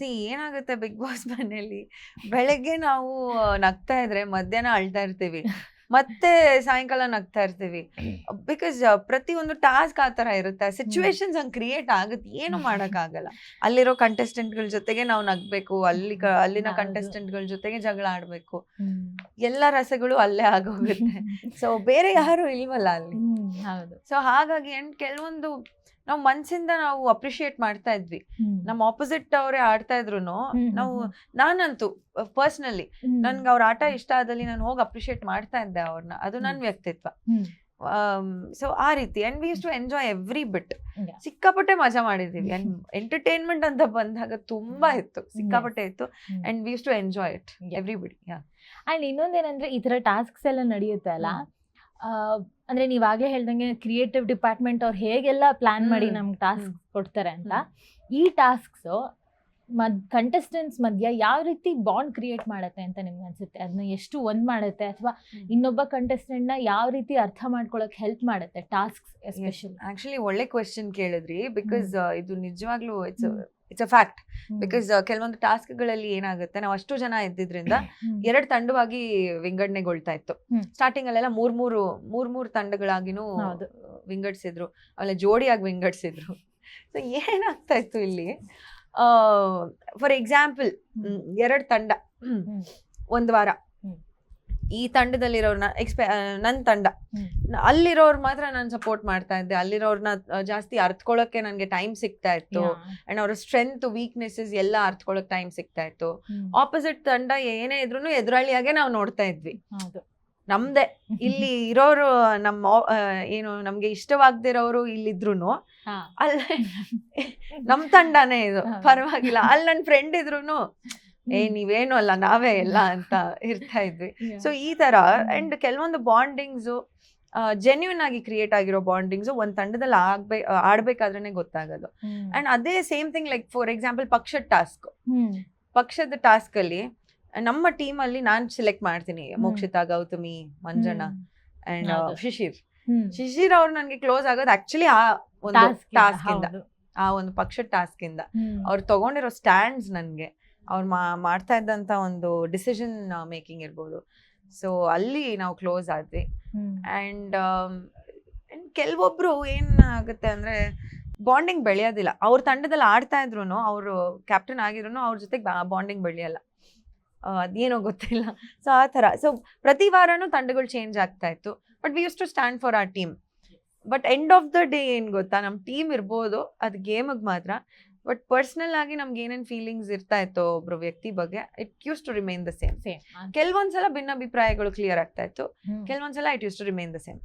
C ಏನಾಗುತ್ತೆ big boss ಮನೆಯಲ್ಲಿ ಬೆಳಗ್ಗೆ ನಾವು ನಗ್ತಾ ಇದ್ರೆ ಮಧ್ಯಾಹ್ನ ಅಳ್ತಾ ಇರ್ತೀವಿ, ಮತ್ತೆ ಸಾಯಂಕಾಲ ನಗ್ತಾ ಇರ್ತೀವಿ. ಬಿಕಾಸ್ ಪ್ರತಿಯೊಂದು ಟಾಸ್ಕ್ ಆ ತರ ಇರುತ್ತೆ, ಸಿಚುವೇಶನ್ಸ್ ಹಂಗ್ ಕ್ರಿಯೇಟ್ ಆಗುತ್ತೆ, ಏನು ಮಾಡಕ್ ಆಗಲ್ಲ. ಅಲ್ಲಿರೋ ಕಂಟೆಸ್ಟೆಂಟ್ ಗಳ ಜೊತೆಗೆ ನಾವು ನಗ್ಬೇಕು, ಅಲ್ಲಿನ ಕಂಟೆಸ್ಟೆಂಟ್ ಗಳ ಜೊತೆಗೆ ಜಗಳ ಆಡ್ಬೇಕು, ಎಲ್ಲ ರಸಗಳು ಅಲ್ಲೇ ಆಗೋಗುತ್ತೆ. ಸೊ ಬೇರೆ ಯಾರು ಇಲ್ವಲ್ಲ ಅಲ್ಲಿ. ಸೊ ಹಾಗಾಗಿ ಕೆಲವೊಂದು ನಾವು ಮನ್ಸಿಂದ ನಾವು ಅಪ್ರಿಶಿಯೇಟ್ ಮಾಡ್ತಾ ಇದ್ವಿ. ನಮ್ಮ ಆಪೋಸಿಟ್ ಅವರೇ ಆಡ್ತಾ ಇದ್ರು ನಾವು, ನಾನಂತೂ ಪರ್ಸನಲಿ ನನ್ಗೆ ಅವ್ರ ಆಟ ಇಷ್ಟ ಆದಲ್ಲಿ ನಾನು ಹೋಗಿ ಅಪ್ರಿಶಿಯೇಟ್ ಮಾಡ್ತಾ ಇದ್ದೆ ಅವ್ರನ್ನ, ಅದು ನನ್ನ ವ್ಯಕ್ತಿತ್ವ. ಸೊ ಆ ರೀತಿ and we use to enjoy every bit. ಸಿಕ್ಕಾಪಟ್ಟೆ ಮಜಾ ಮಾಡಿದೀವಿ. ಅಂಡ್ ಎಂಟರ್ಟೈನ್ಮೆಂಟ್ ಅಂತ ಬಂದಾಗ ತುಂಬಾ ಇತ್ತು, ಸಿಕ್ಕಾಪಟ್ಟೆ ಇತ್ತು. And we use to enjoy it everybody. And ಇನ್ನೊಂದೇನಂದ್ರೆ ಈ ತರ ಟಾಸ್ಕ್ಸ್ ಎಲ್ಲ ನಡೆಯುತ್ತೆ ಅಲ್ಲ, ಅಂದ್ರೆ ನೀವಾಗ್ಲೇ ಹೇಳ್ದಂಗೆ ಕ್ರಿಯೇಟಿವ್ ಡಿಪಾರ್ಟ್ಮೆಂಟ್ ಅವ್ರು ಹೇಗೆಲ್ಲ ಪ್ಲಾನ್ ಮಾಡಿ ನಮ್ಗೆ ಟಾಸ್ಕ್ ಕೊಡ್ತಾರೆ ಅಂತ, ಈ ಟಾಸ್ಕ್ಸ್ ಕಂಟೆಸ್ಟೆಂಟ್ಸ್ ಮಧ್ಯ ಯಾವ ರೀತಿ ಬಾಂಡ್ ಕ್ರಿಯೇಟ್ ಮಾಡುತ್ತೆ ಅಂತ ನಿಮ್ಗೆ ಅನ್ಸುತ್ತೆ? ಅದನ್ನ ಎಷ್ಟು ಒಂದ್ ಮಾಡುತ್ತೆ, ಅಥವಾ ಇನ್ನೊಬ್ಬ ಕಂಟೆಸ್ಟೆಂಟ್ ನ ಯಾವ ರೀತಿ ಅರ್ಥ ಮಾಡ್ಕೊಳಕ್ ಹೆಲ್ಪ್ ಮಾಡುತ್ತೆ ಟಾಸ್ಕ್ಸ್ ಎಸ್ಪೆಷಲಿ? ಆಕ್ಚುಲಿ ಒಳ್ಳೆ ಕ್ವೆಶ್ಚನ್ ಕೇಳಿದ್ರಿ, ಬಿಕಾಸ್ ಇದು ನಿಜವಾಗ್ಲೂ ಇಟ್ಸ್ ಅ ಫ್ಯಾಕ್ಟ್. ಬಿಕಾಸ್ ಕೆಲವೊಂದು ಟಾಸ್ಕ್ಗಳಲ್ಲಿ ಏನಾಗುತ್ತೆ, ನಾವು ಅಷ್ಟು ಜನ ಇದ್ದಿದ್ರಿಂದ 2 ತಂಡವಾಗಿ ವಿಂಗಡಣೆಗೊಳ್ತಾ ಇತ್ತು. ಸ್ಟಾರ್ಟಿಂಗ್ ಅಲ್ಲೆಲ್ಲ ಮೂರ್ ತಂಡಗಳಾಗಿನೂ ವಿಂಗಡಿಸಿದ್ರು, ಆಮೇಲೆ ಜೋಡಿಯಾಗಿ ವಿಂಗಡಿಸಿದ್ರು. ಸೊ ಏನಾಗ್ತಾ ಇತ್ತು ಇಲ್ಲಿ, ಫಾರ್ ಎಕ್ಸಾಂಪಲ್ 2 ತಂಡ ಒಂದ್ ವಾರ, ಈ ತಂಡದಲ್ಲಿರೋರ್ನ ನನ್ ತಂಡ ಅಲ್ಲಿರೋರ್ ಮಾತ್ರ ನಾನು ಸಪೋರ್ಟ್ ಮಾಡ್ತಾ ಇದ್ದೆ, ಅಲ್ಲಿರೋರ್ನ ಜಾಸ್ತಿ ಅರ್ತ್ಕೊಳ್ಳೋಕೆ ನನ್ಗೆ ಟೈಮ್ ಸಿಗ್ತಾ ಇತ್ತು. ಅಂಡ್ ಅವ್ರ ಸ್ಟ್ರೆಂತ್ ವೀಕ್ನೆಸಸ್ ಎಲ್ಲ ಅರ್ತ್ಕೊಳ್ಳೋಕೆ ಟೈಮ್ ಸಿಗ್ತಾ ಇತ್ತು. ಆಪೋಸಿಟ್ ತಂಡ ಏನೇ ಇದ್ರು ಎದುರಾಳಿಯಾಗೆ ನಾವು ನೋಡ್ತಾ ಇದ್ವಿ. ನಮ್ದೆ ಇಲ್ಲಿ ಇರೋರು ಏನು ನಮ್ಗೆ ಇಷ್ಟವಾಗದಿರೋರು ಇಲ್ಲಿದ್ರು ಅಲ್ಲೇ ನಮ್ ತಂಡನೇ ಇದು, ಪರವಾಗಿಲ್ಲ. ಅಲ್ಲಿ ನನ್ ಫ್ರೆಂಡ್ ಇದ್ರುನು ನೀವೇನು ಅಲ್ಲ ನಾವೇ ಎಲ್ಲ ಅಂತ ಇರ್ತಾ ಇದ್ವಿ. ಸೊ ಈ ತರ ಅಂಡ್ ಕೆಲವೊಂದು ಬಾಂಡಿಂಗ್ಸ್ ಜೆನ್ಯೂನ್ ಆಗಿ ಕ್ರಿಯೇಟ್ ಆಗಿರೋ ಬಾಂಡಿಂಗ್ಸ್ ಒಂದ್ ತಂಡದಲ್ಲಿ ಆಡ್ಬೇಕಾದ್ರೇನೆ ಗೊತ್ತಾಗೋದು. ಅಂಡ್ ಅದೇ same thing like for example ಪಕ್ಷದ ಟಾಸ್ಕ್ ಅಲ್ಲಿ ನಮ್ಮ ಟೀಮ್ ಅಲ್ಲಿ ನಾನ್ ಸೆಲೆಕ್ಟ್ ಮಾಡ್ತೀನಿ ಮೋಕ್ಷಿತಾ, ಗೌತಮಿ, ಮಂಜಣ್ಣ ಅಂಡ್ ಶಿಶಿರ್ ಅವ್ರು ನನ್ಗೆ ಕ್ಲೋಸ್ ಆಗೋದು ಆಕ್ಚುಲಿ ಆ ಒಂದು ಟಾಸ್ಕ್ ಇಂದ, ಆ ಒಂದು ಪಕ್ಷದ ಟಾಸ್ಕ್ ಇಂದ. ಅವ್ರು ತಗೊಂಡಿರೋ ಸ್ಟ್ಯಾಂಡ್ಸ್ ನನ್ಗೆ, ಅವ್ರು ಮಾಡ್ತಾ ಇದ್ದಂತ ಒಂದು ಡಿಸಿಷನ್ ಮೇಕಿಂಗ್ ಇರ್ಬೋದು, ಸೊ ಅಲ್ಲಿ ನಾವು ಕ್ಲೋಸ್ ಆದ್ವಿ. ಅಂಡ್ ಕೆಲವೊಬ್ರು ಏನಾಗುತ್ತೆ ಅಂದ್ರೆ ಬಾಂಡಿಂಗ್ ಬೆಳೆಯೋದಿಲ್ಲ. ಅವ್ರ ತಂಡದಲ್ಲಿ ಆಡ್ತಾ ಇದ್ರು, ಅವ್ರು ಕ್ಯಾಪ್ಟನ್ ಆಗಿದ್ರು, ಅವ್ರ ಜೊತೆಗೆ ಬಾಂಡಿಂಗ್ ಬೆಳೆಯಲ್ಲ, ಅದೇನೋ ಗೊತ್ತಿಲ್ಲ. ಸೊ ಆ ಥರ. ಸೊ ಪ್ರತಿ ವಾರನೂ ತಂಡಗಳು ಚೇಂಜ್ ಆಗ್ತಾ ಇತ್ತು, but we use to stand for our team. But end of the day ಏನ್ ಗೊತ್ತಾ, ನಮ್ಮ ಟೀಮ್ ಇರ್ಬೋದು ಅದು ಗೇಮಿಗೆ ಮಾತ್ರ, ಬಟ್ ಪರ್ಸನಲ್ ಆಗಿ ನಮ್ಗೆ ಏನೇನ್ ಫೀಲಿಂಗ್ಸ್ ಇರ್ತಾ ಇತ್ತು ಒಬ್ರು ವ್ಯಕ್ತಿ ಬಗ್ಗೆ, it use to remain the same. ಕೆಲವೊಂದ್ಸಲ ಭಿನ್ನಾಭಿಪ್ರಾಯಗಳು ಕ್ಲಿಯರ್ ಆಗ್ತಾ ಇತ್ತು, ಕೆಲವೊಂದ್ಸಲ it use to remain the same.